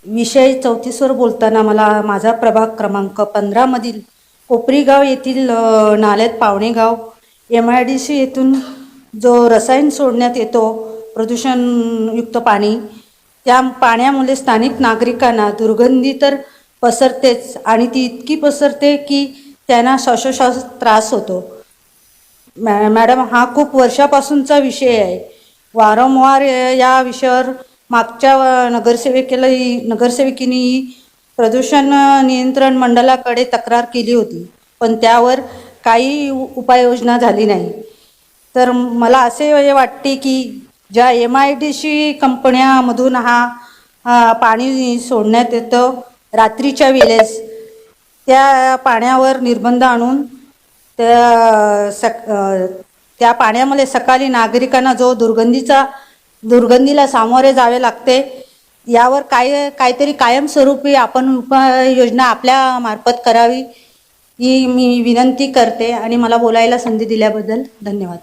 विषय 34वर बोलताना मला माझा प्रभाग क्रमांक 15 मधील कोपरीगाव येथील नाल्यात पावणेगाव MIDC येथून जो रसायन सोडण्यात येतो प्रदूषणयुक्त पाणी, त्या पाण्यामुळे स्थानिक नागरिकांना दुर्गंधी तर पसरतेच आणि ती इतकी पसरते की त्यांना श्वासोश्वास त्रास होतो। मॅडम, हा खूप वर्षापासूनचा विषय आहे। वारंवार या विषयावर मागच्या नगरसेविकेने प्रदूषण नियंत्रण मंडळाकडे तक्रार केली होती, पण त्यावर काही उपाययोजना झाली नाही। तर मला असे वाटते की ज्या MIDC कंपन्यामधून पाणी सोडण्यात येतं रात्रीच्या वेळेस, त्या पाण्यावर निर्बंध आणून त्या पाण्यामध्ये सकाळी नागरिकांना जो दुर्गंधीला सामोरे जावे लागते, यावर काहीतरी कायमस्वरूपी आपण उपाययोजना आपल्या मार्फत करावी ही मी विनंती करते। आणि मला बोलायला संधी दिल्याबद्दल धन्यवाद।